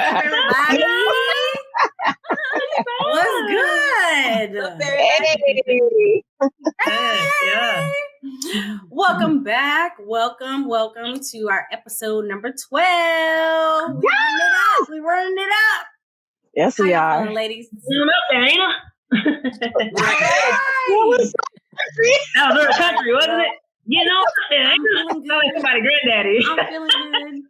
everybody? What's good? Hey. Yeah. Welcome back. Welcome to our episode number 12. We running it up. Yes, we are. Feeling, ladies? Ain't it? That was our country, wasn't it? You know, I'm feeling good. Somebody granddaddy. I'm feeling good.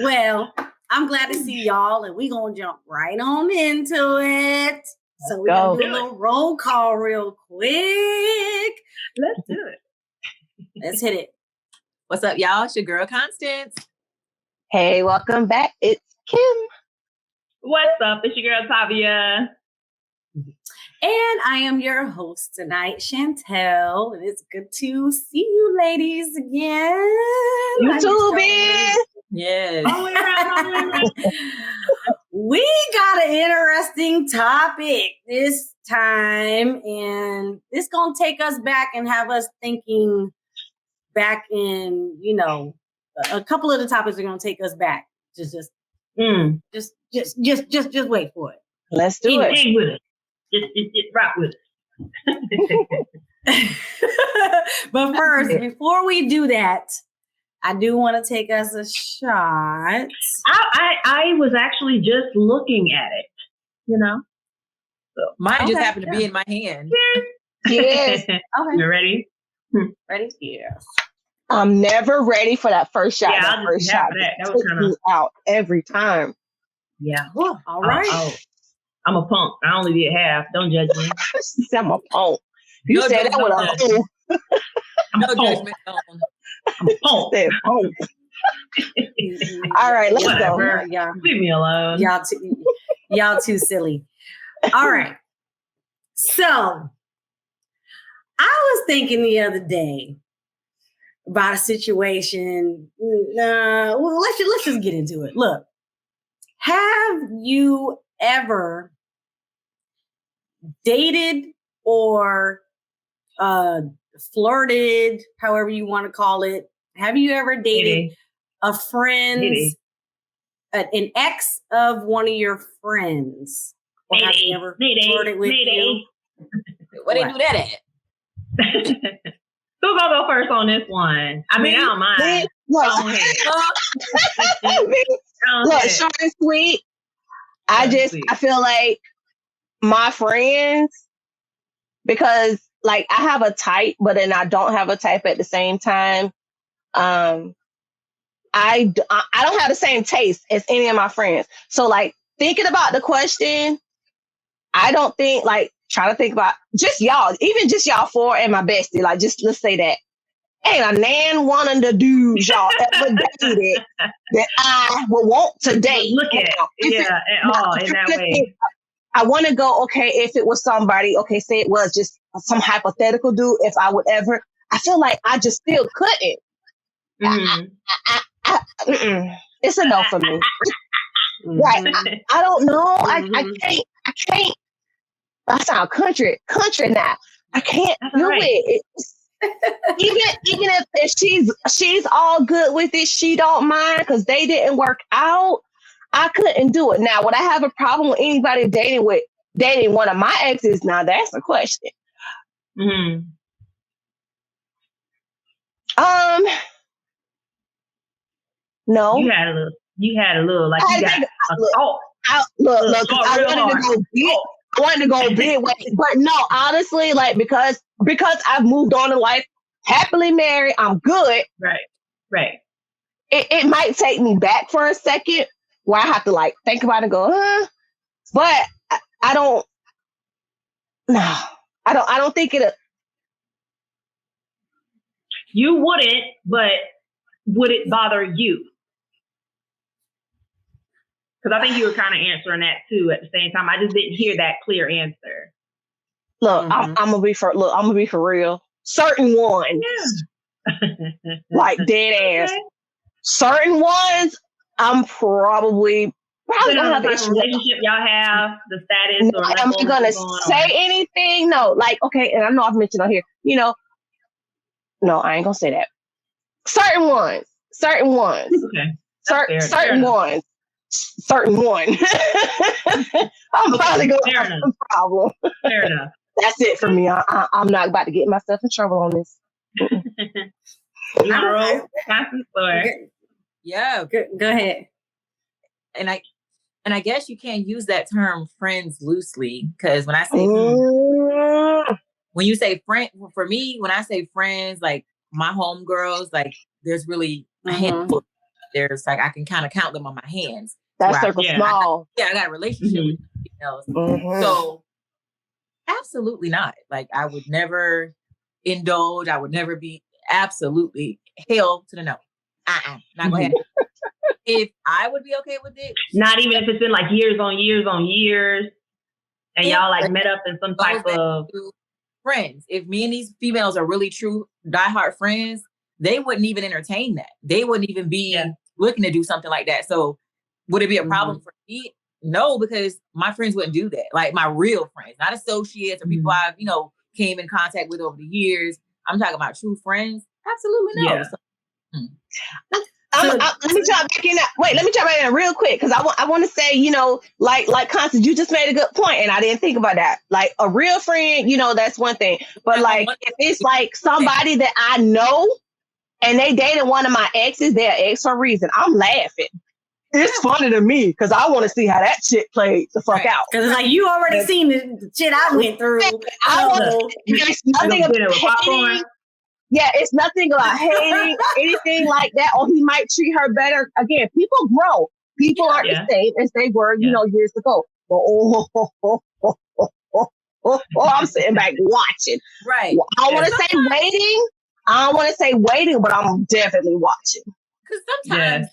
Well, I'm glad to see y'all, and we're going to jump right on into it. So we're going to do a little roll call real quick. Let's do it. Let's hit it. What's up, y'all? It's your girl, Constance. Hey, welcome back. It's Kim. What's up? It's your girl, Tavia. And I am your host tonight, Chantel. And it's good to see you ladies again. You too, bitch. Yes. All the way around. We got an interesting topic this time, and it's going to take us back and have us thinking back in, you know, a couple of the topics are going to take us back. Just wait for it. Let's do it. Hang with it. Just rock with it. But first, before we do that, I do want to take us a shot. I was actually just looking at it, you know. So mine just happened to be in my hand. Yes. Okay. You ready? Ready? Yes. I'm never ready for that first shot. Yeah, that I'll first just have shot that. That was takes kind of me out every time. Yeah. All right. I'm a punk. I only did half. Don't judge me. I'm a punk. You No said that with a No judgment zone. I'm a punk. said punk. All right, let's Whatever. go. Yeah. Leave me alone. Y'all too silly. All right. So I was thinking the other day about a situation. Well, let's just get into it. Look, have you ever dated or flirted, however you want to call it? Have you ever dated a friend's, an ex of one of your friends? Or have you ever flirted with you? Where they do that at? Who's gonna go first on this one? I mean, I don't mind. Look, short and sweet. I feel like my friends, because like I have a type, but then I don't have a type at the same time. I don't have the same taste as any of my friends. So like thinking about the question, I don't think like trying to think about just y'all, even just y'all four and my bestie. Like just let's say that ain't a nan one of the dudes y'all ever dated that I would want to date. Look at it. At all in that way. I want to go, okay, if it was somebody, okay, say it was just some hypothetical dude, if I would ever, I feel like I just still couldn't. It's a no for me. Right. I don't know. I can't. I sound country now. I can't do it. Even if she's all good with it, she don't mind because they didn't work out. I couldn't do it. Now, would I have a problem with anybody dating one of my exes? Now that's a question. No. You had a little like you got look, I wanted to go big way, but no, honestly, like because I've moved on in life, happily married, I'm good. Right. It might take me back for a second where I have to like think about it and go, but I don't think it. You wouldn't, but would it bother you? Because I think you were kind of answering that too at the same time. I just didn't hear that clear answer. Look, I'm gonna be for real. Certain ones, like dead ass. Certain ones, I'm probably gonna have the relationship y'all have, the status. No, am I gonna say anything? No, like okay, and I know I've mentioned on here. You know, no, I ain't gonna say that. Certain ones. Okay. Certain ones. certain one. I'm probably going to have some problem. Fair enough. That's it for me. I'm not about to get myself in trouble on this. Yeah. Go ahead. And I guess you can't use that term friends loosely, because when I say when you say friend, for me, when I say friends, like my homegirls, like there's really a handful. There's like I can kind of count them on my hands. That circle small. I got a relationship with else. So absolutely not. Like I would never indulge. I would never be absolutely hell to the no. Not going to happen. If I would be okay with it. Not even if it's been like years on years on years and y'all like met up in some type of friends. If me and these females are really true diehard friends, they wouldn't even entertain that. They wouldn't even be looking to do something like that. So would it be a problem for me? No, because my friends wouldn't do that. Like my real friends, not associates or people I've, came in contact with over the years. I'm talking about true friends. Absolutely no. Yeah. Let me jump back in. Let me jump back in real quick because I want to say, like Constance, you just made a good point, and I didn't think about that. Like a real friend, that's one thing. But like if it's like somebody that I know and they dated one of my exes, they're ex for a reason, I'm laughing. It's funny to me because I want to see how that shit played the fuck out. Because like you already seen the shit I went through. There's nothing about hating. Yeah, it's nothing about hating anything like that. Or he might treat her better. Again, people grow. People aren't the same as they were, years ago. But I'm sitting back watching. Right. I want to say waiting. I don't want to say waiting, but I'm definitely watching. Because sometimes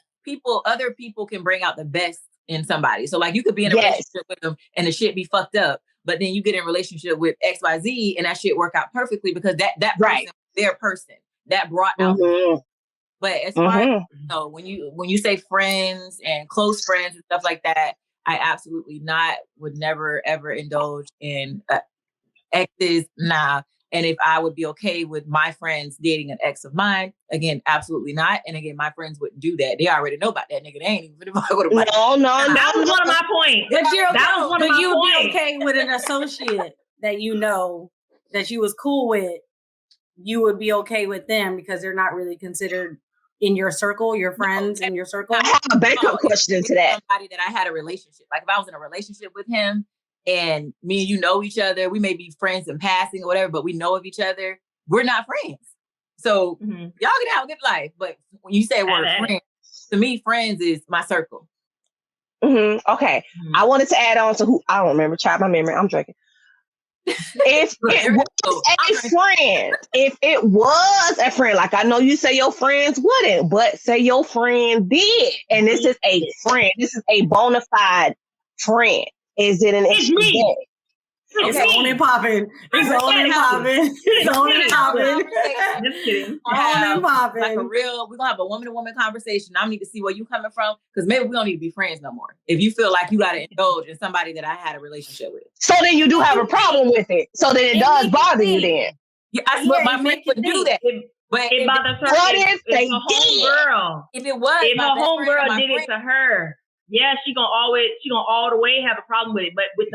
other people can bring out the best in somebody. So like you could be in a relationship with them and the shit be fucked up, but then you get in a relationship with XYZ and that shit work out perfectly because that person, their person that brought out. But as far as when you say friends and close friends and stuff like that, I absolutely would never ever indulge in exes. Nah. And if I would be okay with my friends dating an ex of mine, again, absolutely not. And again, my friends wouldn't do that. They already know about that nigga. They ain't even if I go to my No. That was one of my points. But that was one of my points. Be okay with an associate that that you was cool with. You would be okay with them because they're not really considered in your circle, your friends in your circle. I have a backup question to that. Somebody that I had a relationship, like if I was in a relationship with him and me and you know each other, we may be friends in passing or whatever, but we know of each other. We're not friends. So y'all can have a good life. But when you say we're friends, to me, friends is my circle. Okay. I wanted to add on to who I don't remember. Try my memory. I'm drinking. If it was a friend, like I know you say your friends wouldn't, but say your friend did, and this is a friend, this is a bona fide friend. Is it an issue? It's on and popping. It's on and popping. It's on and popping. Just kidding. On and popping. Like we're gonna have a woman-to-woman conversation. I need to see where you coming from because maybe we don't need to be friends no more. If you feel like you gotta indulge in somebody that I had a relationship with, so then you do have a problem with it. So then it does bother you. Then but my friends would do that. But it bothers her. If a homegirl, if it was, if a homegirl did it to her. Yeah, she gonna all the way have a problem with it. But with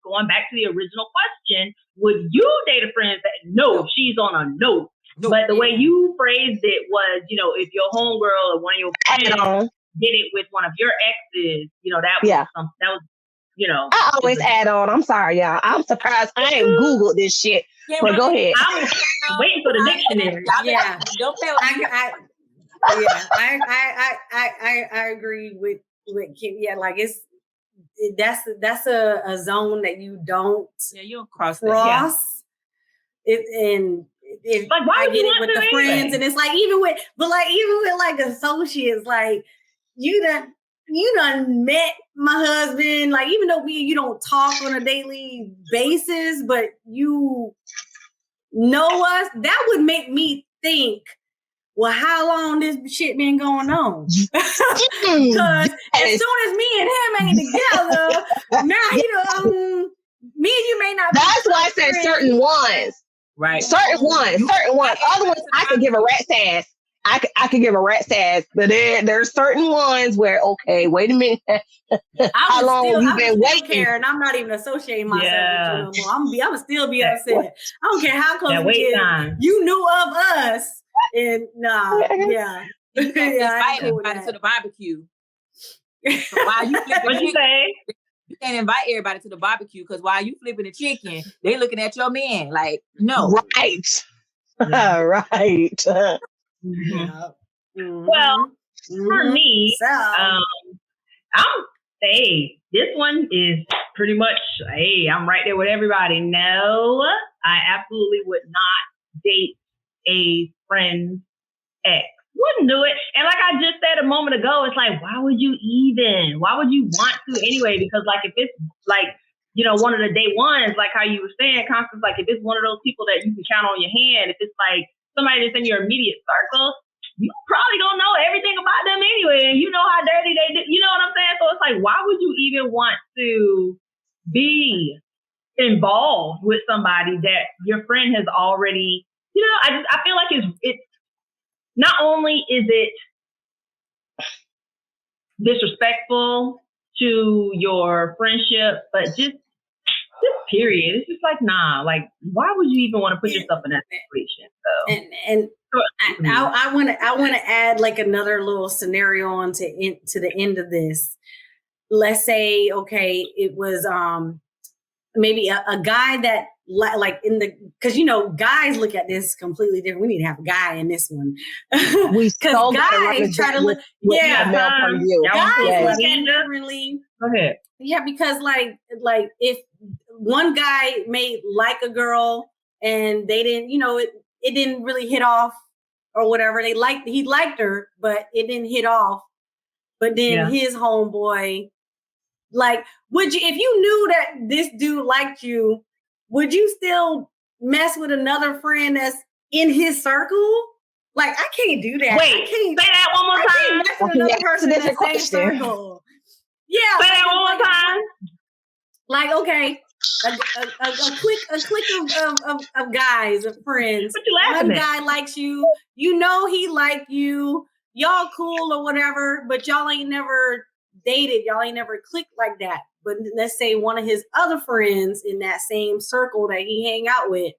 going back to the original question, would you date a friend that no, she's on a no? But the way you phrased it was, if your homegirl or one of your friends did it with one of your exes, that was I always add on. I'm sorry, y'all. I'm surprised I ain't Googled this shit. Yeah, but go ahead. I'm waiting for the dictionary. Yeah, I agree with Kim. Yeah, like that's a zone that you don't you don't cross. It and it, like, why I get it with the friends, and it's like even with like associates, like you done met my husband, like even though you don't talk on a daily basis, but you know us, that would make me think, well, how long this shit been going on? Because as soon as me and him ain't together, now me and you may not. That's why I said certain ones. Right. Certain ones. Other ones I could give a rat's ass. I could give a rat's ass, but there's certain ones where, okay, wait a minute. How long you been waiting? Care, and I'm not even associating myself with you no more. I'm gonna still be upset. I don't care how close we is. You knew of us, and yeah. You can't invite everybody to the barbecue. So while you what you say? You can't invite everybody to the barbecue because while you flipping the chicken, they looking at your man like, no. Right. Yeah. Right. Yeah. Well, for me, this one is pretty much, I'm right there with everybody. No, I absolutely would not date a friend's ex. Wouldn't do it. And like I just said a moment ago, it's like, why would you want to anyway? Because like, if it's like, one of the day ones, like how you were saying, Constance, like if it's one of those people that you can count on your hand, if it's like somebody that's in your immediate circle, you probably don't know everything about them anyway. And you know how dirty they do. You know what I'm saying? So it's like, why would you even want to be involved with somebody that your friend has already, I feel like it's not only is it disrespectful to your friendship, but just period. It's just like, nah, like, why would you even want to put yourself in that situation? So, I want to add like another little scenario on to the end of this. Let's say, okay, it was maybe a guy that like because guys look at this completely different. We need to have a guy in this one because guys try to look guys look at it differently. Go ahead. Yeah, because like if one guy may like a girl and they didn't, it didn't really hit off or whatever. He liked her, but it didn't hit off. But then his homeboy, like, would you, if you knew that this dude liked you, would you still mess with another friend that's in his circle? Like, I can't do that. Wait, say that one more time. I can't mess with another person in the same circle. Yeah. Say that one more time. Like, okay, a clique of guys, of friends. What you laughing One at? guy likes you. He liked you. Y'all cool or whatever, but y'all ain't never dated. Y'all ain't never clicked like that. But let's say one of his other friends in that same circle that he hang out with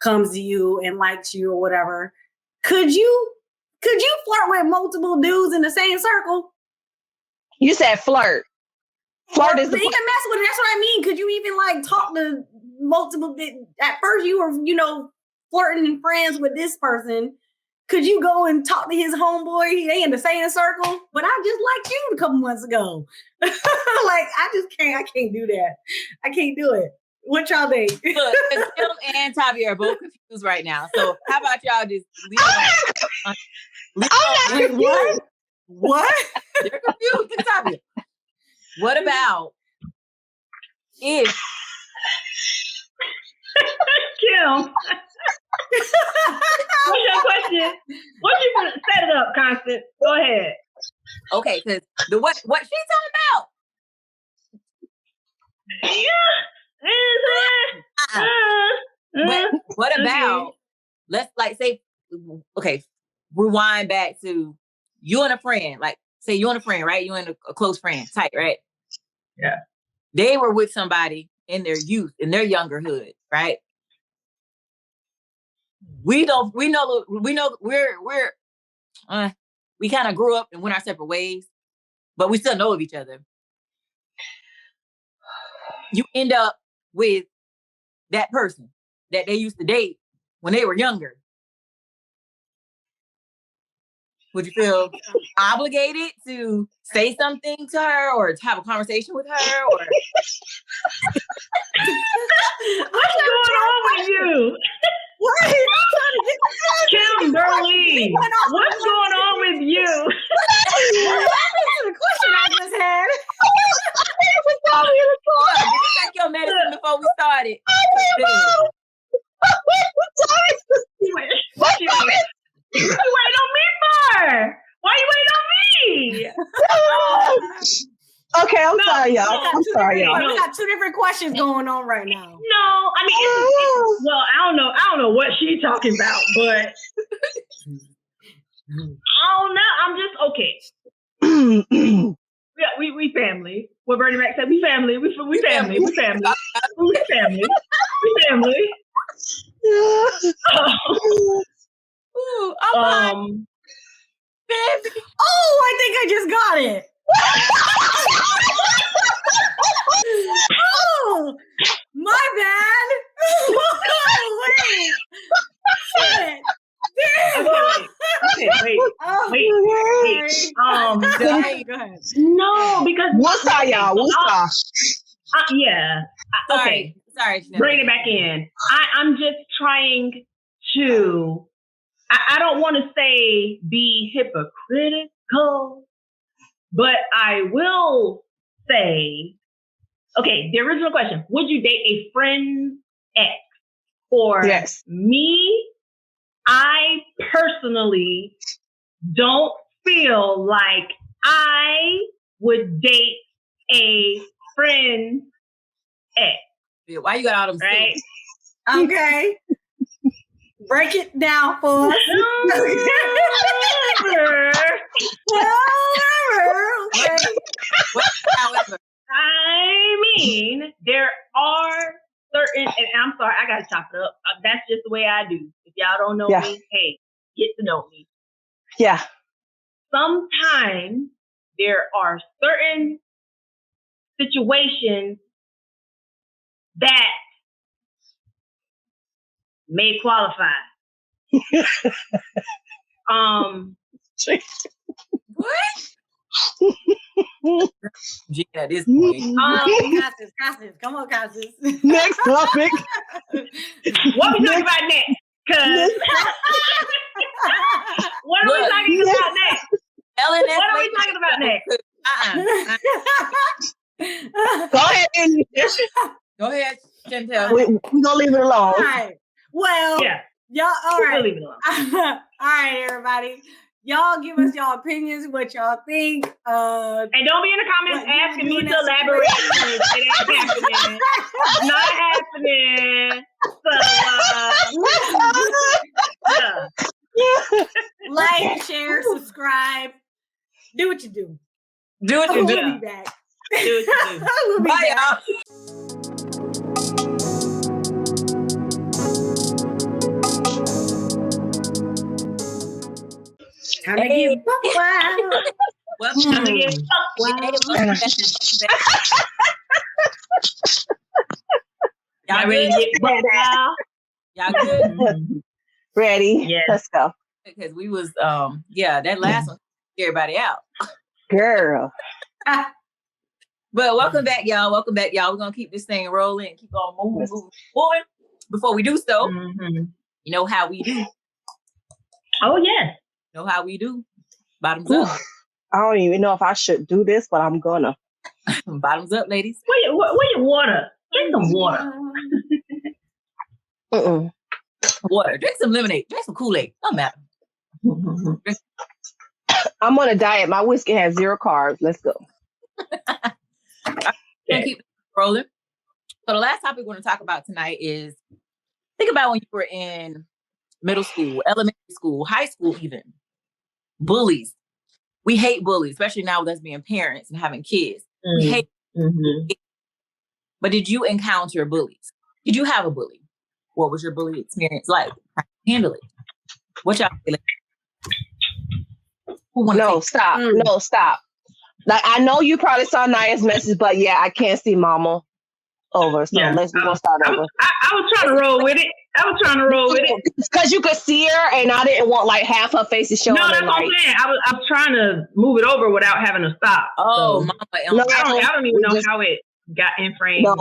comes to you and likes you or whatever. Could you flirt with multiple dudes in the same circle? You said flirt. Flirt is the you can mess with it. That's what I mean. Could you even like talk to multiple? At first, you were flirting and friends with this person. Could you go and talk to his homeboy? They in the same circle, but I just liked you a couple months ago. Like I can't do that. I can't do it. What y'all think? Look, Phil and Tavi are both confused right now. So how about y'all just leave it? What? They're confused. Tavi. What about if Kim? What's your question? What you gonna set it up, Constance? Go ahead. Okay, because what she's talking about? But what about let's say rewind back to you and a friend, like say you and a friend, right? You and a close friend, tight, right? Yeah. They were with somebody in their youth, in their youngerhood, right? We know we kind of grew up and went our separate ways, but we still know of each other. You end up with that person that they used to date when they were younger. Would you feel obligated to say something to her or to have a conversation with her? Or what's going on with you? What? Kimberly, what's going on with you? That's the question I just had. Did you take your medicine before we started? What you waiting on me for? Why you waiting on me? Okay, I'm sorry, y'all. We got two different questions going on right now. No, I mean, well, I don't know what she's talking about, but don't know. I'm just okay. Yeah, we family. What Bernie Mac said, we family. We family. We family. We family. We family. Ooh, I'm baby. Oh, I think I just got it. Oh, my bad. Wait. Shit. Damn. Okay, wait. Go ahead. No, because what's up, y'all? What's up? Yeah. Okay. Sorry. Bring it back in. I'm just trying to. I don't want to say be hypocritical, but I will say, okay, the original question: would you date a friend's ex? For me, I personally don't feel like I would date a friend's ex. Why you got all them right? Okay. Break it down for us. However, I mean, there are certain, and I'm sorry, I gotta chop it up. That's just the way I do. If y'all don't know me, hey, get to know me. Yeah. Sometimes there are certain situations that may qualify. What? Gee, at this point. Cassis, come on, Cassis. Next topic. What we talking about next? Cause what are we talking about next? LNS what are we talking about next? Go ahead, Andy. Go ahead, Chantel. We're gonna leave it alone. All right. Well, y'all. All right. Leave it alone. All right, everybody. Y'all give us y'all opinions, what y'all think. And don't be in the comments asking me to elaborate. It ain't happening. It's not happening. So, like, share, subscribe. Do what you do. Do what you do. We'll be back. Do what you do. We'll be Bye, back. Time to get buck wild. Time to get buck wild. Y'all ready to get buck wild? Y'all good? Ready? Yes. Let's go. Because we was that last one scared everybody out. Girl. But welcome back, y'all. Welcome back, y'all. We're gonna keep this thing rolling and keep on moving. Before we do so, you know how we do. Oh yeah. Know how we do. Bottoms up. I don't even know if I should do this, but I'm gonna. Bottoms up, ladies. Where your water? Get some water. Water. Drink some lemonade. Drink some Kool-Aid. Don't matter. I'm on a diet. My whiskey has 0 carbs. Let's go. Keep rolling. So the last topic we're going to talk about tonight is, think about when you were in middle school, elementary school, high school even. Bullies. We hate bullies, especially now with us being parents and having kids. We hate But did you encounter bullies? Did you have a bully? What was your bully experience like? How did you handle it? What y'all feel? No, stop. No, stop. Like, I know you probably saw Naya's message, but yeah, I can't see Mama over. So we're going to start over. I was trying to roll with it. Because you could see her, and I didn't want like half her face to show. No, that's what I'm saying. I was trying to move it over without having to stop. Oh, so, Mama. No, I don't even know how it got in frame. No,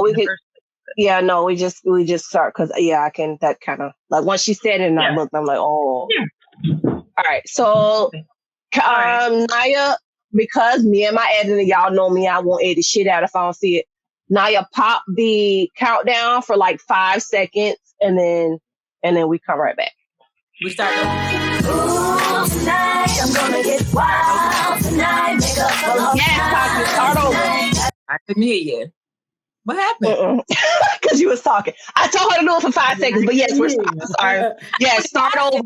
we just start because I can, that kind of like once she said it and I looked, I'm like, oh. Yeah. All right. So Naya, because me and my editor, y'all know me, I won't edit shit out if I don't see it. Naya, pop the countdown for like 5 seconds and then we come right back. We start tonight, I'm gonna get wild tonight. Start over. I couldn't hear you. What happened? Because you was talking. I told her to do it for 5 seconds, but yes, we're sorry. Yeah, start over.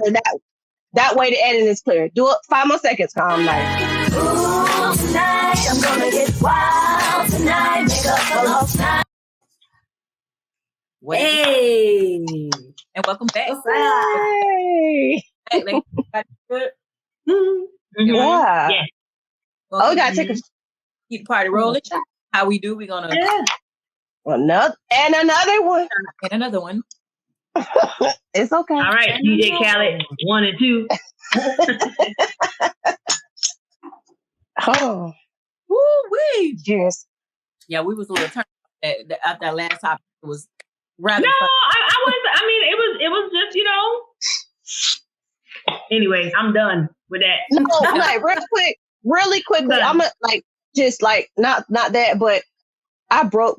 That way the editing is clear. Do it 5 more seconds, calm nice. Ooh, tonight I'm gonna get wild tonight. Make up for lost time. Hey, and welcome back. Hey. Yeah. Oh, we gotta take a keep the party rolling. How we do? We're gonna another one. And another one. It's okay. All right, DJ Khaled, 1 and 2. Oh, woo-wee. Cheers. Yeah, we was a little turned after that last topic. It was rather. No, fun. I was. I mean, it was just, you know. Anyway, I'm done with that. No, like really quickly. I'm like just like not that, but I broke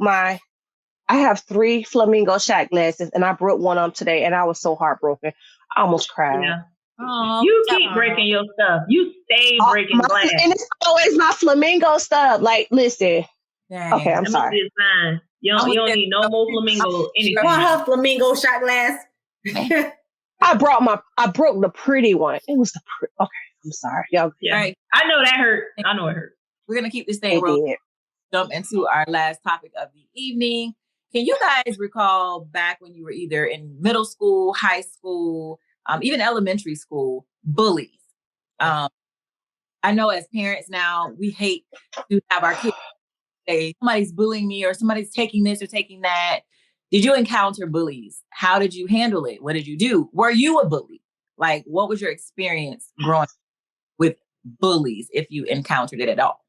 I have 3 flamingo shot glasses, and I broke one of them today, and I was so heartbroken. I almost cried. Yeah. You keep breaking your stuff. You stay breaking glass. And it's always my flamingo stuff. Like, listen. Dang. Okay, I'm sorry. It's fine. You don't need no more flamingo anything. Want her flamingo shot glass? I broke the pretty one. It was okay. I'm sorry, y'all. Yeah. All right. I know that hurt. I know it hurt. We're gonna keep this thing rolling. Jump into our last topic of the evening. Can you guys recall back when you were either in middle school, high school, even elementary school, bullies? I know as parents now, we hate to have our kids say somebody's bullying me or somebody's taking this or taking that. Did you encounter bullies? How did you handle it? What did you do? Were you a bully? Like, what was your experience growing up with bullies, if you encountered it at all?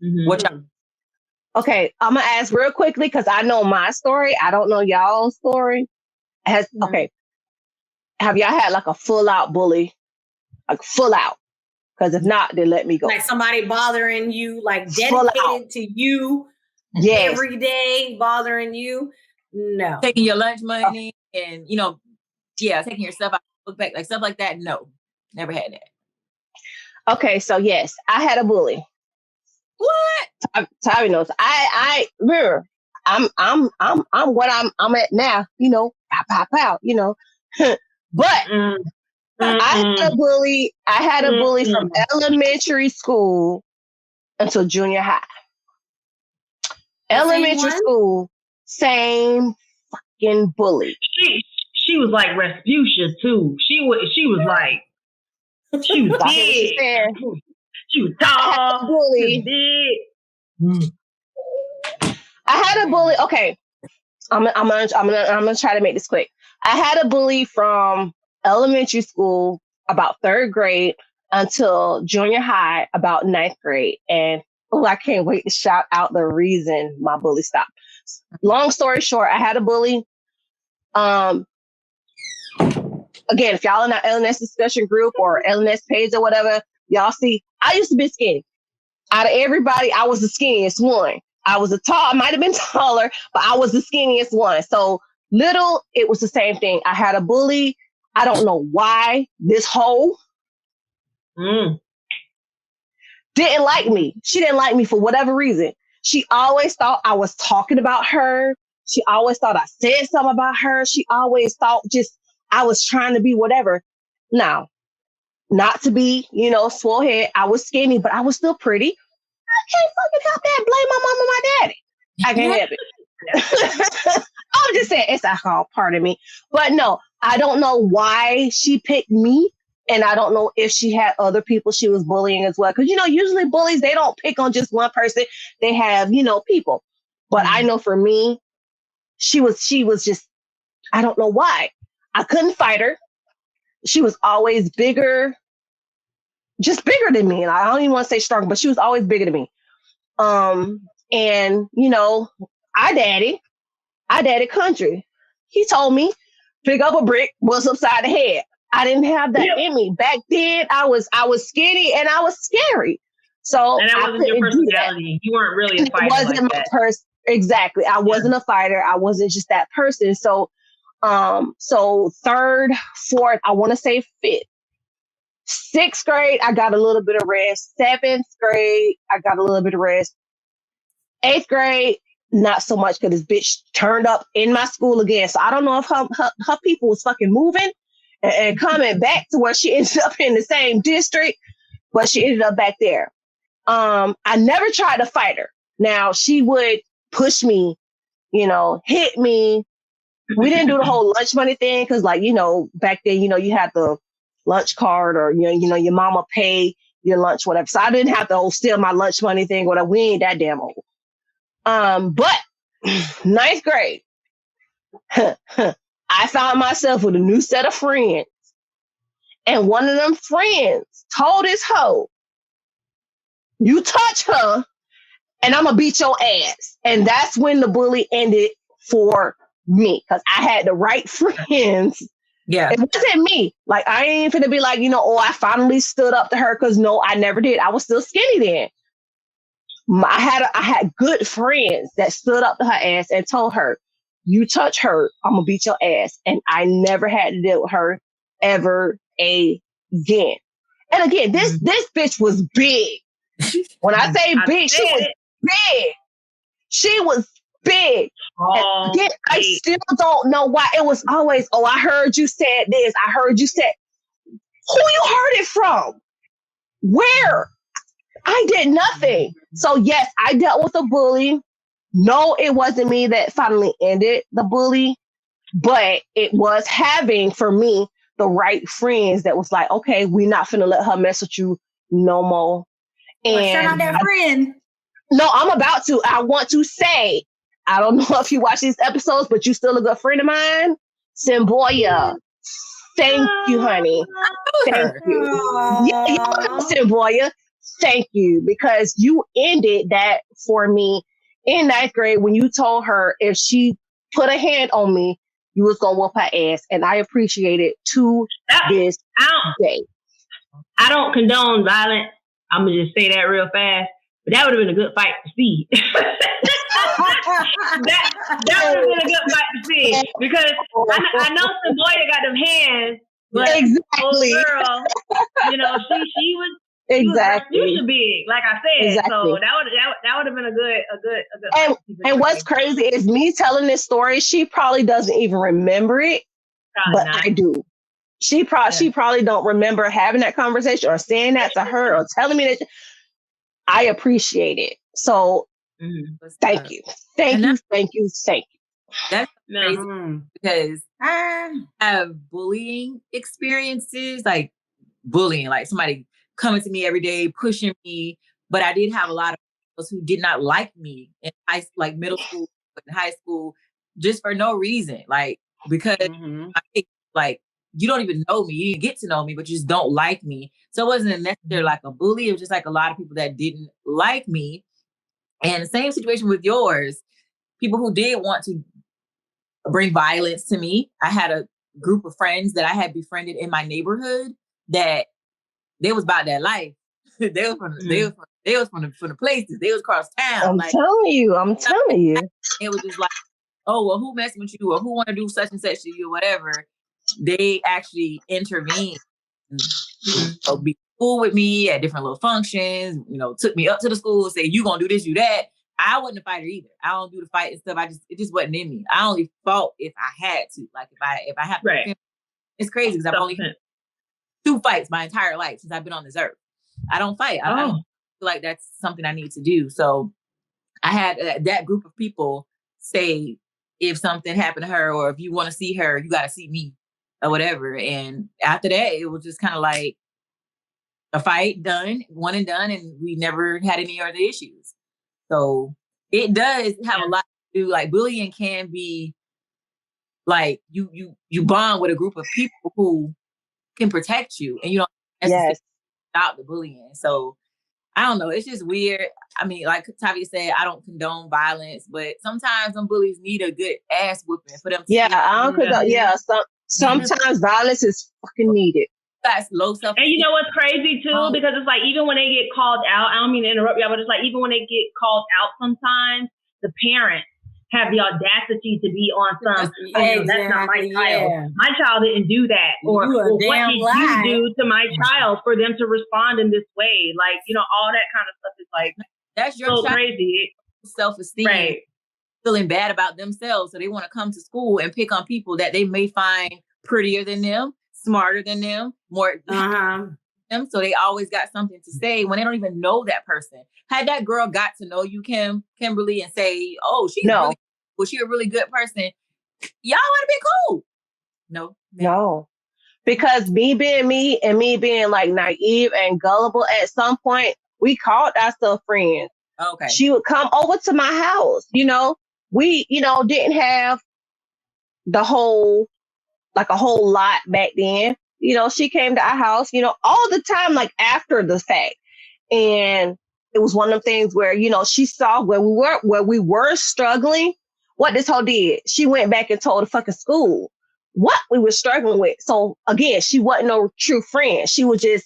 Mm-hmm. Okay, I'm gonna ask real quickly because I know my story. I don't know y'all's story. Okay, have y'all had like a full out bully, like full out? Because if not, then let me go. Like somebody bothering you, like dedicated to you every day, bothering you. No, taking your lunch money and taking your stuff out, look back, like stuff like that. No, never had that. Okay, so yes, I had a bully. What? Tabby knows. I remember. I'm what I'm at now. You know, pow. You know, but I had a bully. I had a bully from elementary school until junior high. Elementary school, same fucking bully. She was like Respucia too. She was like she was big. She was tall. She was big. I had a bully. Okay, I'm gonna try to make this quick. I had a bully from elementary school about 3rd grade until junior high about 9th grade, and I can't wait to shout out the reason my bully stopped. Long story short, I had a bully. Again, if y'all in our LNS discussion group or LNS page or whatever, y'all see, I used to be skinny. Out of everybody, I was the skinniest one. I might have been taller, but I was the skinniest one. So little, it was the same thing. I had a bully. I don't know why this hoe didn't like me. She didn't like me for whatever reason. She always thought I was talking about her. She always thought I said something about her. She always thought I was trying to be whatever. Now, not to be, swole head. I was skinny, but I was still pretty. I can't fucking help that. Blame my mom and my daddy. I can't help it. I'm just saying it's a whole part of me. But no, I don't know why she picked me. And I don't know if she had other people she was bullying as well. Because, usually bullies, they don't pick on just one person. They have, people. But I know for me, she was just, I don't know why. I couldn't fight her. She was always bigger, just bigger than me. And I don't even want to say strong, but she was always bigger than me. And, our daddy country, he told me, pick up a brick, what's upside the head. I didn't have that in me. Back then, I was skinny and I was scary. So and that wasn't your personality. You weren't really a fighter. It wasn't like my person. Exactly. I wasn't a fighter. I wasn't just that person. So, 3rd, 4th, I want to say 5th. 6th grade, I got a little bit of rest. 7th grade, I got a little bit of rest. 8th grade, not so much because this bitch turned up in my school again. So I don't know if her people was fucking moving and coming back to where she ended up in the same district, but she ended up back there. I never tried to fight her. Now she would push me, hit me. We didn't do the whole lunch money thing because, like, back then, you had the lunch card or, your mama pay your lunch, whatever. So I didn't have to steal my lunch money thing, whatever. We ain't that damn old. But ninth grade, I found myself with a new set of friends. And one of them friends told his hoe, you touch her and I'm going to beat your ass. And that's when the bully ended for me because I had the right friends. Yeah. It wasn't me. Like, I ain't finna be like, I finally stood up to her because no, I never did. I was still skinny then. I had good friends that stood up to her ass and told her, you touch her, I'm going to beat your ass. And I never had to deal with her ever again. And again, this bitch was big. When I say big, she was big. She was big. Oh, again, I still don't know why. It was always, I heard you said this. I heard you said, who you heard it from? Where? I did nothing. So yes, I dealt with a bully. No, it wasn't me that finally ended the bully, but it was having, for me, the right friends that was like, okay, we're not finna let her mess with you no more. And shout out that friend. No, I'm about to. I want to say, I don't know if you watch these episodes, but you still a good friend of mine. Simboya. Thank you, honey. Thank you. Yeah, Simboya. Thank you. Because you ended that for me in ninth grade when you told her if she put a hand on me, you was going to whoop her ass. And I appreciate it to this day. I don't condone violence. I'm going to just say that real fast. But that would have been a good fight to see. that would have been a good fight to see. Because I know Samoya got them hands, but exactly. Old girl, she was exactly. You should be, like I said. Exactly. So that would have been a good and what's crazy is me telling this story, she probably doesn't even remember it. Probably but not. I do. She probably don't remember having that conversation or saying that to her or telling me that. I appreciate it. So thank you. Thank you. That's crazy because I have bullying experiences, like bullying, like somebody coming to me every day, pushing me. But I did have a lot of people who did not like me in middle school and high school, just for no reason. Like, because you don't even know me. You didn't get to know me, but you just don't like me. So it wasn't necessarily like a bully. It was just like a lot of people that didn't like me. And the same situation with yours. People who did want to bring violence to me. I had a group of friends that I had befriended in my neighborhood that they was about that life. they was from the places. They was across town. I'm telling you. It was just like, oh, well, who messing with you or who want to do such and such to you or whatever. They actually intervened and be cool with me at different little functions, took me up to the school, say, you gonna do this, do that. I wasn't a fighter either. I don't do the fight and stuff. It just wasn't in me. I only fought if I had to. Like if I have to. Right. It's crazy because I've only had 2 fights my entire life since I've been on this earth. I don't fight. I don't feel like that's something I need to do. So I had that group of people say, if something happened to her or if you want to see her, you got to see me or whatever. And after that, it was just kind of like a fight done, one and done. And we never had any other issues. So it does have a lot to do. Like bullying can be like you bond with a group of people who can protect you and you don't necessarily stop the bullying. So I don't know. It's just weird. I mean, like Tavia said, I don't condone violence, but sometimes some bullies need a good ass whooping for them. I don't condone. Yeah, sometimes violence is fucking needed. That's low self. And you know what's crazy too? Because it's like, even when they get called out, I don't mean to interrupt y'all, but it's like, even when they get called out sometimes, the parents have the audacity to be on some, that's not my child. Yeah. My child didn't do that. Or what did you do to my child for them to respond in this way? Like, all that kind of stuff is like, that's your so crazy. Self-esteem. Right. Feeling bad about themselves. So they want to come to school and pick on people that they may find prettier than them, smarter than them, more them, so they always got something to say when they don't even know that person. Had that girl got to know you, Kimberly, and say, "Oh, was she a really good person?" Y'all want to be cool? No. Because me being me and me being like naive and gullible, at some point we called ourselves friends. Okay. She would come over to my house. We didn't have a whole lot back then. She came to our house, all the time, like after the fact. And it was one of them things where, she saw where we were struggling, what this hoe did. She went back and told the fucking school what we were struggling with. So again, she wasn't no true friend. She was just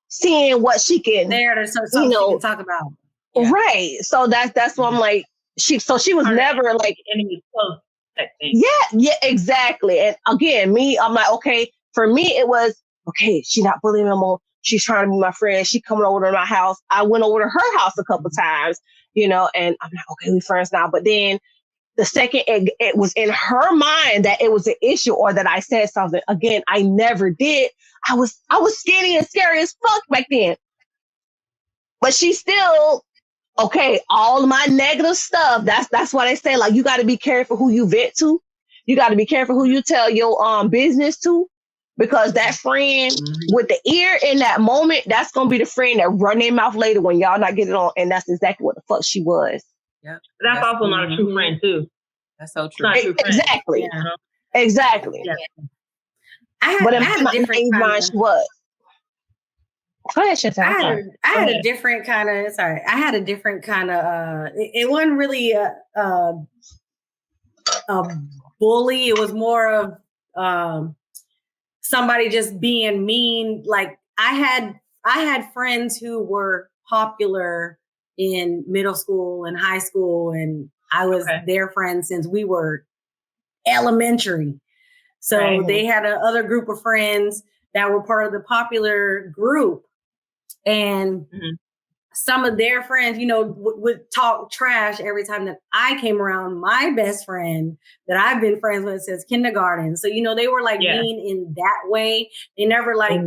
seeing what she can, something she can talk about. Yeah. Right. So that's what I'm like, she was never like enemy close. Yeah, exactly. And again, I'm like, okay, for me, it was, okay, she's not bullying no more. She's trying to be my friend. She coming over to my house. I went over to her house a couple times, and I'm like, okay, we friends now. But then the second it was in her mind that it was an issue or that I said something, again, I never did. I was skinny and scary as fuck back then. But she still, okay, all of my negative stuff, that's why they say, like, you got to be careful who you vent to. You got to be careful who you tell your business to, because that friend with the ear in that moment, that's going to be the friend that run their mouth later when y'all not getting on. And that's exactly what the fuck she was. Yeah, that's also not a true friend too. That's so true. Exactly. Yeah. Exactly. Yeah. I had a different mind she was. Go ahead, Chantal. I had a different kind of. Sorry, I had a different kind of. It wasn't really a bully. It was more of somebody just being mean. Like I had friends who were popular in middle school and high school, and I was their friend since we were elementary. So they had another group of friends that were part of the popular group. And some of their friends, would talk trash every time that I came around my best friend that I've been friends with since kindergarten. So, they were like mean in that way. They never like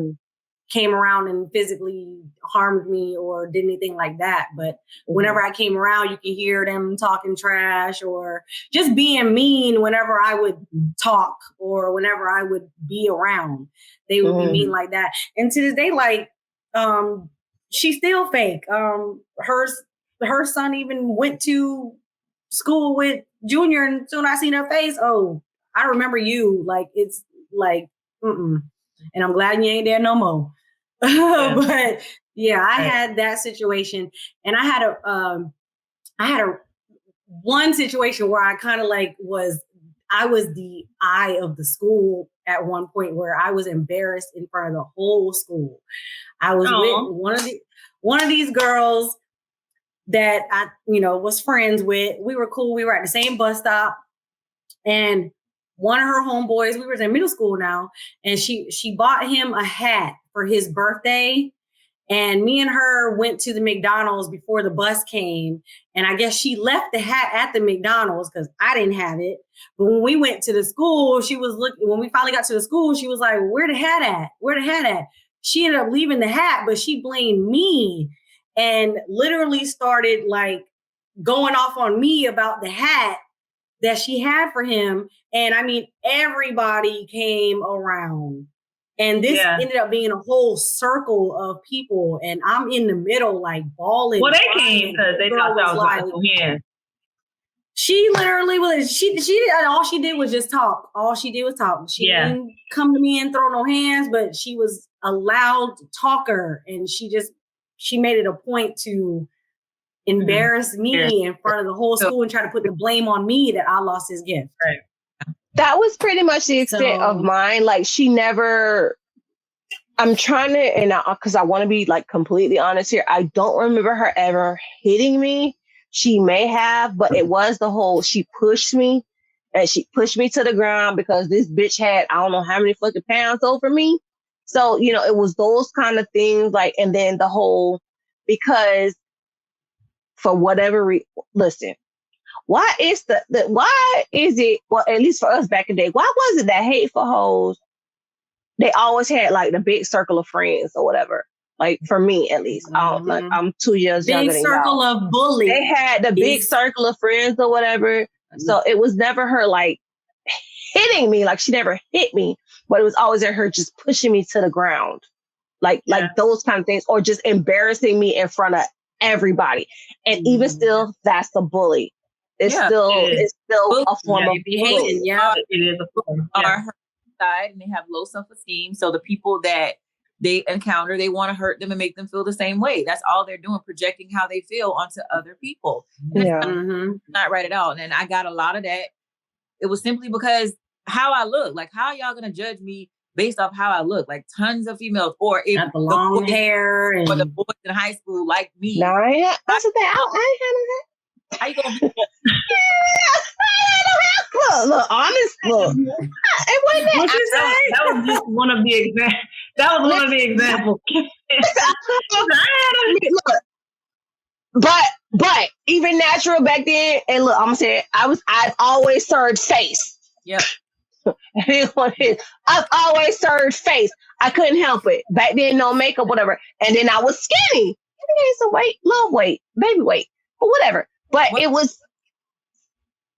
came around and physically harmed me or did anything like that. But whenever I came around, you could hear them talking trash or just being mean whenever I would talk or whenever I would be around. They would be mean like that. And to this day, like, she's still fake. Her son even went to school with Junior, and soon I seen her face. Oh, I remember you. Like, it's like, and I'm glad you ain't there no more. But yeah, I had that situation, and I had a one situation where I kind of like I was the eye of the school at one point, where I was embarrassed in front of the whole school. I was with one of these girls that I, was friends with. We were cool. We were at the same bus stop, and one of her homeboys, we were in middle school now, and she bought him a hat for his birthday. And me and her went to the McDonald's before the bus came. And I guess she left the hat at the McDonald's because I didn't have it. But when we went to the school, when we finally got to the school, she was like, where the hat at? Where the hat at? She ended up leaving the hat, but she blamed me and literally started like going off on me about the hat that she had for him. And I mean, everybody came around. And this ended up being a whole circle of people, and I'm in the middle, like bawling. Well, they came because they thought that was like, yeah. She literally was. She did. All she did was just talk. All she did was talk. She didn't come to me and throw no hands, but she was a loud talker, and she made it a point to embarrass me in front of the whole school and try to put the blame on me that I lost his gift. Right. That was pretty much the extent of mine. Like, she never, I'm trying to, and because I want to be like completely honest here, I don't remember her ever hitting me. She may have, but it was the whole, she pushed me and she pushed me to the ground because this bitch had, I don't know how many fucking pounds over me. So, it was those kind of things, like, and then the whole, because for whatever listen, why is why is it, well, at least for us back in the day, why was it that hateful hoes they always had like the big circle of friends or whatever. Like for me, at least, I'm 2 years younger than y'all. Big circle of bullies. They had the big circle of friends or whatever. So it was never her like hitting me. Like she never hit me, but it was always her just pushing me to the ground, like those kind of things, or just embarrassing me in front of everybody. And even still, that's a bully. It's still a form of bullying. Yeah, it is a form. Are her side, and they have low self-esteem. So the people that they encounter, they want to hurt them and make them feel the same way. That's all they're doing, projecting how they feel onto other people. Yeah, not right at all. And I got a lot of that. It was simply because how I look. Like, how y'all gonna judge me based off how I look? Like, tons of females, or if the long hair, or the boys in high school like me. No, that's the thing. I ain't had that. How you gonna be? Look, honest, look. It wasn't what you say? That was just one of the examples. That was one of the examples. But even natural back then, and look, I'm gonna say it, I've always served face. Yep. I've always served face. I couldn't help it. Back then, no makeup, whatever. And then I was skinny. Some weight, little weight, baby weight, but whatever. But it was,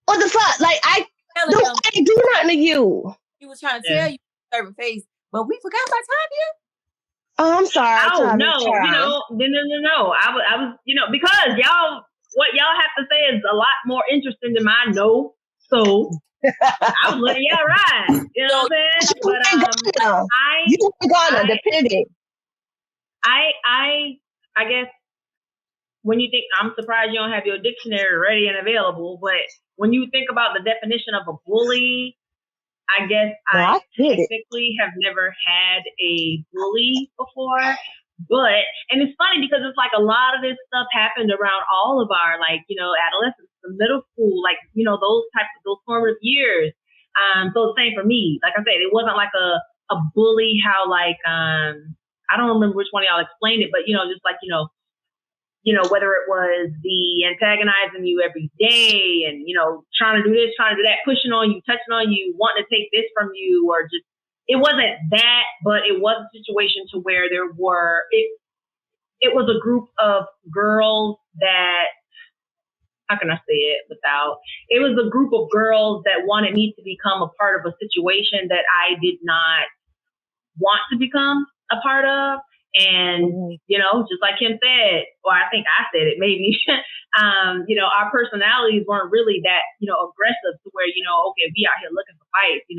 what the fuck? Like, I ain't do nothing to you. He was trying to tell you serving face, but we forgot about Tanya. Oh, I'm sorry. Oh, no. No. I was, because what y'all have to say is a lot more interesting than mine. No. So I was letting y'all ride. You know what I'm saying? But you were gonna depending. I guess when you think, I'm surprised you don't have your dictionary ready and available, but when you think about the definition of a bully, I guess I technically have never had a bully before. But, and it's funny because it's like a lot of this stuff happened around all of our, like, adolescence, the middle school, like, those formative years. So the same for me. Like I said, it wasn't like a bully, how like, I don't remember which one of y'all explained it, but, just like, whether it was the antagonizing you every day and, trying to do this, trying to do that, pushing on you, touching on you, wanting to take this from you, or just, it wasn't that, but it was a situation to where there were, it was a group of girls that, how can I say it it was a group of girls that wanted me to become a part of a situation that I did not want to become a part of. And, just like Kim said, or I think I said it, maybe, our personalities weren't really that, aggressive to where, okay, we out here looking for fights, we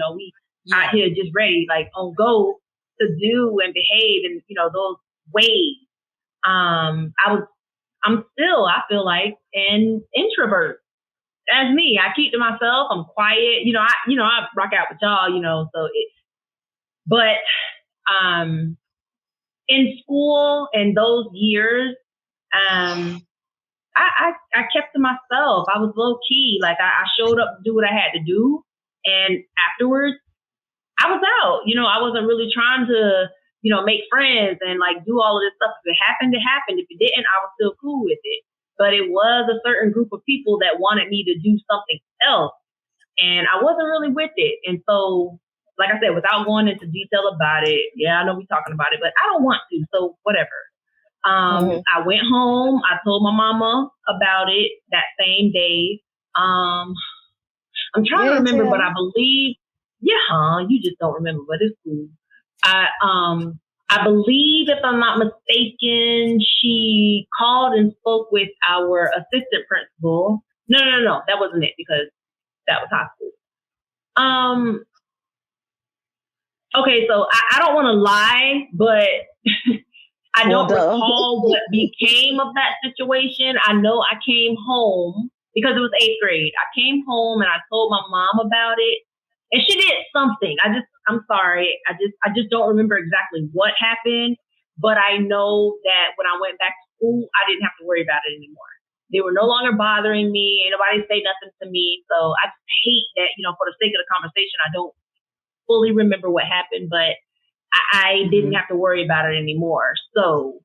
out here just ready, like on go to do and behave in, those ways. I'm still, I feel like, an introvert. That's me. I keep to myself. I'm quiet. I rock out with y'all, but, in school and those years, I kept to myself. I was low key. Like I showed up to do what I had to do. And afterwards, I was out. I wasn't really trying to, make friends and like do all of this stuff. If it happened, it happened. If it didn't, I was still cool with it. But it was a certain group of people that wanted me to do something else. And I wasn't really with it. And so, like I said, without going into detail about it, I know we're talking about it, but I don't want to. So whatever. I went home. I told my mama about it that same day. I'm trying to remember, but I believe, you just don't remember, but it's cool. I believe, if I'm not mistaken, she called and spoke with our assistant principal. No, that wasn't it, because that was high school. Okay, so I don't want to lie, but I don't recall what became of that situation. I know I came home because it was 8th grade. I came home and I told my mom about it, and she did something. I'm sorry. I just don't remember exactly what happened, but I know that when I went back to school, I didn't have to worry about it anymore. They were no longer bothering me. Ain't nobody say nothing to me. So I just hate that, for the sake of the conversation, I don't fully remember what happened, but I didn't have to worry about it anymore. So,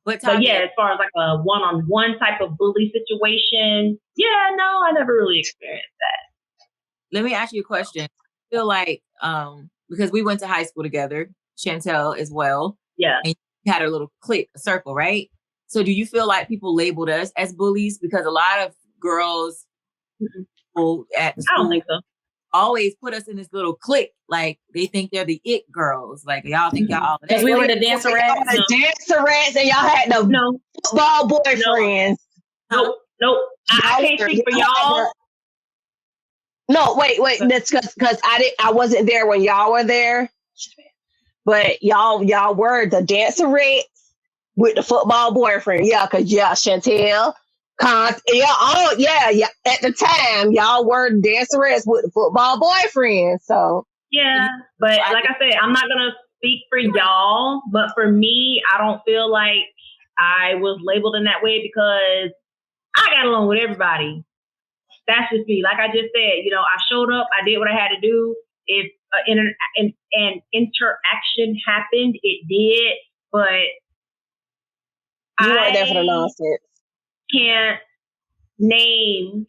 but as far as like a one-on-one type of bully situation, no, I never really experienced that. Let me ask you a question. I feel like because we went to high school together, Chantel as well. Yeah. And you had a little clique, a circle, right? So do you feel like people labeled us as bullies? Because a lot of girls at the school, I don't think so. always put us in this little clique. Like they think they're the it girls. Like y'all think y'all all because we were the dancerettes. The dancerettes, and y'all had the football boyfriends. Nope. I can't speak for y'all. No, wait. That's because I wasn't there when y'all were there. But y'all were the dancerettes with the football boyfriend. Yeah, because Chantel. At the time, y'all were dancerettes with the football boyfriend. So yeah, but like I said, I'm not gonna speak for y'all, but for me, I don't feel like I was labeled in that way because I got along with everybody. That's just me. Like I just said, I showed up, I did what I had to do. If an interaction happened, it did, but you weren't there for the nonsense. Can't name,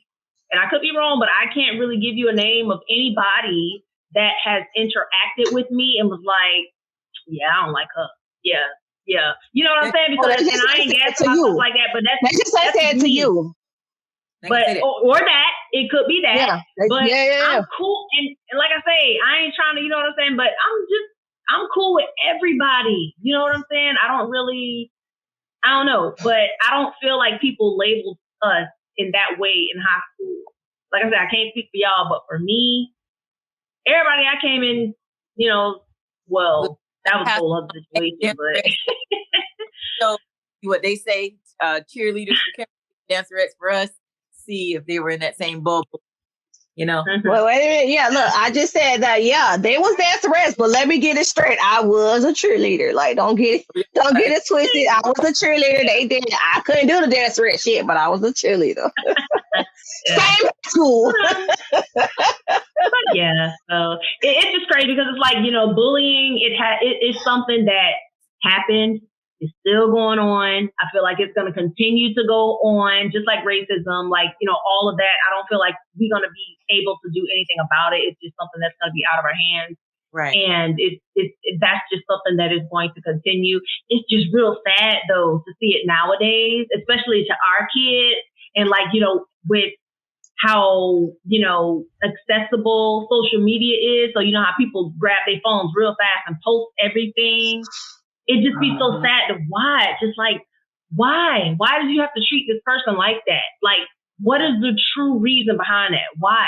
and I could be wrong, but I can't really give you a name of anybody that has interacted with me and was like, yeah, I don't like her. Yeah. You know what I'm saying? Because and I ain't gassing myself like that, but that's just like that to you. But or that it could be that. Yeah. But I'm cool, and like I say, I ain't trying to, you know what I'm saying. But I'm cool with everybody. You know what I'm saying? I don't know, but I don't feel like people labeled us in that way in high school. Like I said, I can't speak for y'all, but for me, everybody I came in, well, that was a whole other situation. But so what they say, cheerleaders for dancerettes for us. See if they were in that same bubble, Well, wait a minute. Yeah, look, I just said that. Yeah, they was dancerettes, but let me get it straight. I was a cheerleader. Like, don't get it twisted. I was a cheerleader. I couldn't do the dancerette shit, but I was a cheerleader. Same school. Yeah, so it's just crazy because it's like bullying. It's something that happened. It's still going on. I feel like it's going to continue to go on, just like racism, like, all of that. I don't feel like we're going to be able to do anything about it. It's just something that's going to be out of our hands. Right. And that's just something that is going to continue. It's just real sad, though, to see it nowadays, especially to our kids. And like, with how, accessible social media is. So, how people grab their phones real fast and post everything. It just be so sad to watch. It's like, why? Why did you have to treat this person like that? Like, what is the true reason behind that? Why?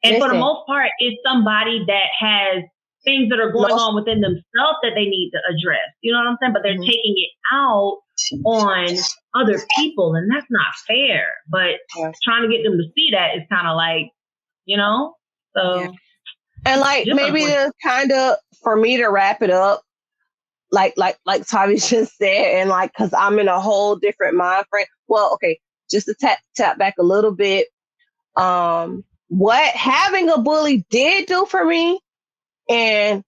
And for the most part, it's somebody that has things that are going on within themselves that they need to address. You know what I'm saying? But they're taking it out on other people, and that's not fair. But trying to get them to see that is kind of like, so. Yeah. And like maybe to kind of, for me to wrap it up, like Tavi just said, and like, cause I'm in a whole different mind frame. Well, okay, just to tap back a little bit. What having a bully did do for me, and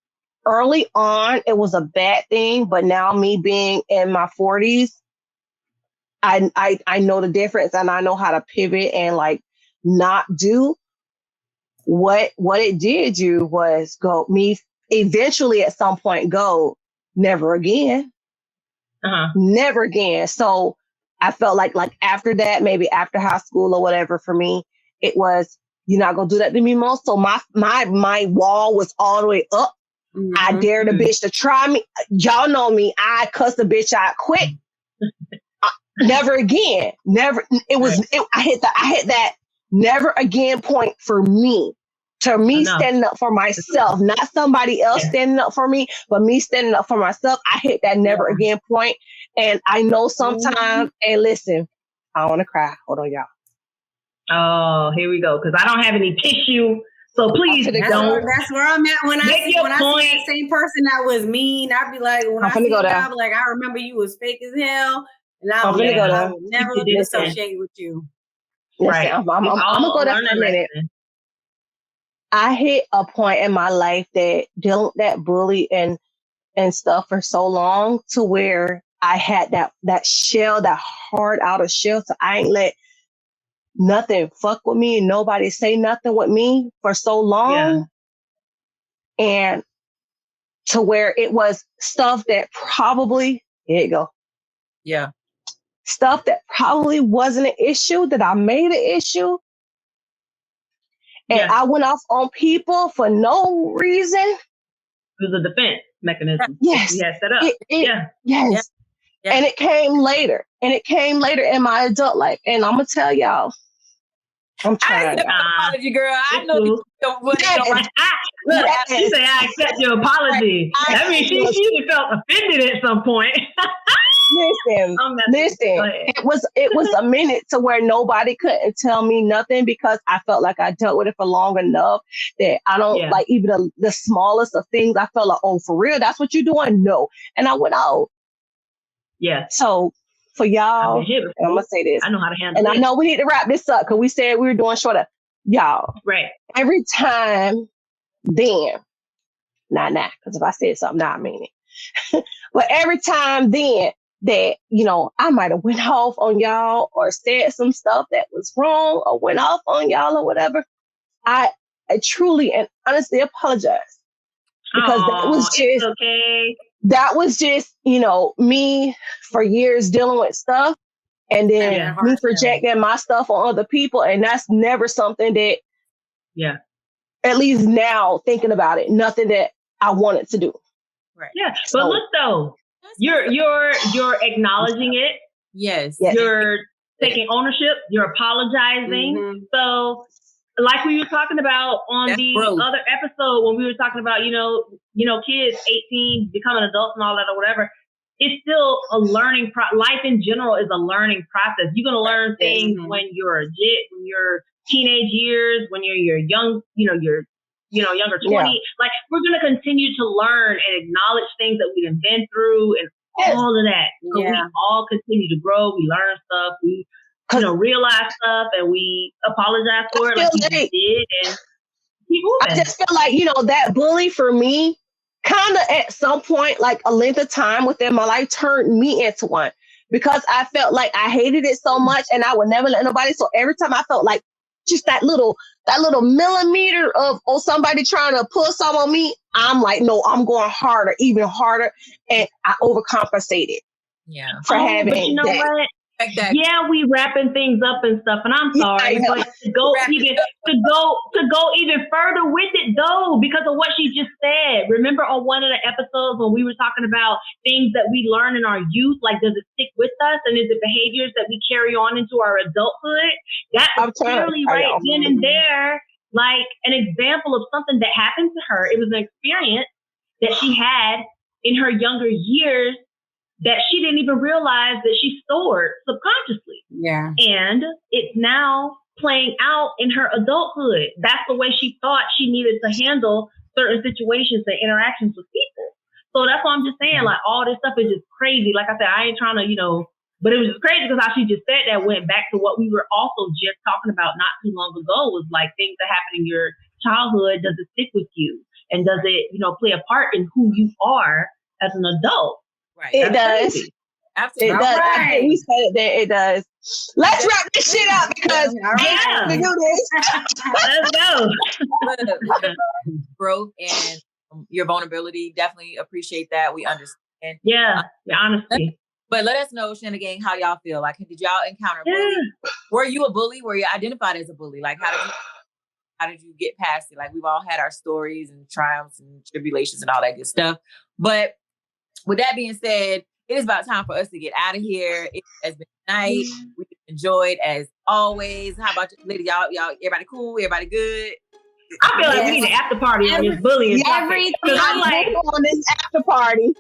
early on it was a bad thing, but now me being in my 40s, I know the difference, and I know how to pivot and like not do what it did do was go me eventually at some point go never again. Never again. So I felt like after that, maybe after high school or whatever, for me, it was, you're not gonna do that to me more. So my wall was all the way up. Mm-hmm. I dared a bitch to try me. Y'all know me. I cussed a bitch out quick. Never again. Never. I hit that never again point for me. To me standing up for myself, not somebody else standing up for me, but me standing up for myself. I hit that never again point. And I know sometimes, and listen, I want to cry. Hold on, y'all. Oh, here we go. Because I don't have any tissue. So please don't. That's where I'm at when I see that same person that was mean. I'd be like, when I see you, I'd be like, I remember you was fake as hell. And I will never be associated with you. Listen, right. I'm going to go there for a minute. I hit a point in my life that dealing with that bully and stuff for so long to where I had that shell, that hard outer shell. So I ain't let nothing fuck with me and nobody say nothing with me for so long. Yeah. And to where it was stuff that probably, here you go. Yeah. Stuff that probably wasn't an issue that I made an issue. And I went off on people for no reason. It was a defense mechanism. Yes. You had set up. Yes. Yeah. And it came later. In my adult life. And I'm going to tell y'all, I'm trying. I accept your apology, girl. I know you don't want to. Look, she said, I accept your apology. That means she felt offended at some point. Listen. It was a minute to where nobody couldn't tell me nothing because I felt like I dealt with it for long enough that I don't like even the smallest of things. I felt like, oh, for real? That's what you're doing? No. And I went out. Yeah. So for y'all, I'm going to say this. I know how to handle it. And I know we need to wrap this up because we said we were doing shorter. Y'all. Right. Every time then, because if I said something, now I mean it. But every time then that, I might have went off on y'all or said some stuff that was wrong or went off on y'all or whatever, I truly and honestly apologize. Because that was just, me for years dealing with stuff and then me projecting my stuff on other people. And that's never something that, at least now thinking about it, nothing that I wanted to do. Right. Yeah. But look though, you're acknowledging it. Yes. You're taking ownership. You're apologizing. Mm-hmm. So like we were talking about on other episode when we were talking about, kids 18 becoming adults and all that or whatever, it's still a learning life in general is a learning process. You're going to learn things when you're when you're teenage years, when you're young, you're younger 20. Like we're going to continue to learn and acknowledge things that we've been through and all of that. So we all continue to grow. We learn stuff. We realize stuff and we apologize for it like you did and keep moving. I just feel like, that bully for me kind of at some point, like a length of time within my life turned me into one because I felt like I hated it so much and I would never let nobody. So every time I felt like just that little millimeter of somebody trying to pull some on me, I'm like, no, I'm going harder, even harder. And I overcompensated. Yeah. For having but you know that. What? Yeah, we wrapping things up and stuff, and I'm sorry, but to go even further with it though, because of what she just said. Remember on one of the episodes when we were talking about things that we learn in our youth, like does it stick with us, and is it behaviors that we carry on into our adulthood? That was clearly right then and there, like an example of something that happened to her. It was an experience that she had in her younger years that she didn't even realize that she stored subconsciously. Yeah. And it's now playing out in her adulthood. That's the way she thought she needed to handle certain situations and interactions with people. So that's why I'm just saying, like, all this stuff is just crazy. Like I said, I ain't trying to, but it was just crazy because how she just said that went back to what we were also just talking about not too long ago, was like things that happen in your childhood. Does it stick with you? And does it, play a part in who you are as an adult? Right. It does. Crazy. Absolutely. It does. Right. I think we said that it does. Let's wrap this shit up because we do this. Let's go. Growth and your vulnerability. Definitely appreciate that. We understand. Yeah. Honestly. But let us know, Shenanigang, how y'all feel. Like, did y'all encounter bullying? Were you a bully? Were you identified as a bully? Like, how did you get past it? Like, we've all had our stories and triumphs and tribulations and all that good stuff. But with that being said, it is about time for us to get out of here. It has been a night. We enjoyed as always. How about you, ladies? Y'all, everybody cool? Everybody good? I feel like we need an after party on this bullying topic. I'm like on this after party.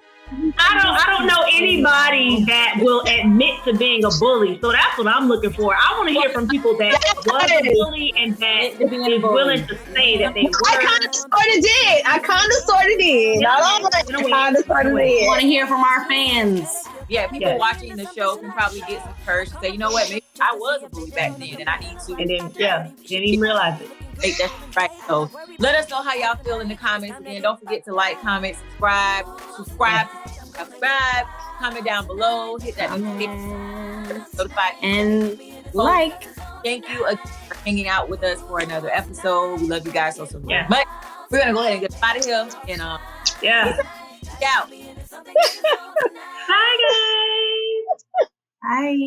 I don't know anybody that will admit to being a bully. So that's what I'm looking for. I want to hear from people that was a bully and that is willing to say that they were. I kind of sort of did. I Not all of it. I kind of sort of did. Want to hear from our fans. Yeah, people watching the show can probably get some courage to say, you know what, maybe I was a bully back then and I need to. And then, didn't even realize it. Make that right. So let us know how y'all feel in the comments. Again, don't forget to like, comment, subscribe, comment down below, hit that notification, and like. Thank you again for hanging out with us for another episode. We love you guys so much. But we're gonna go ahead and get out of here and Yeah. Out.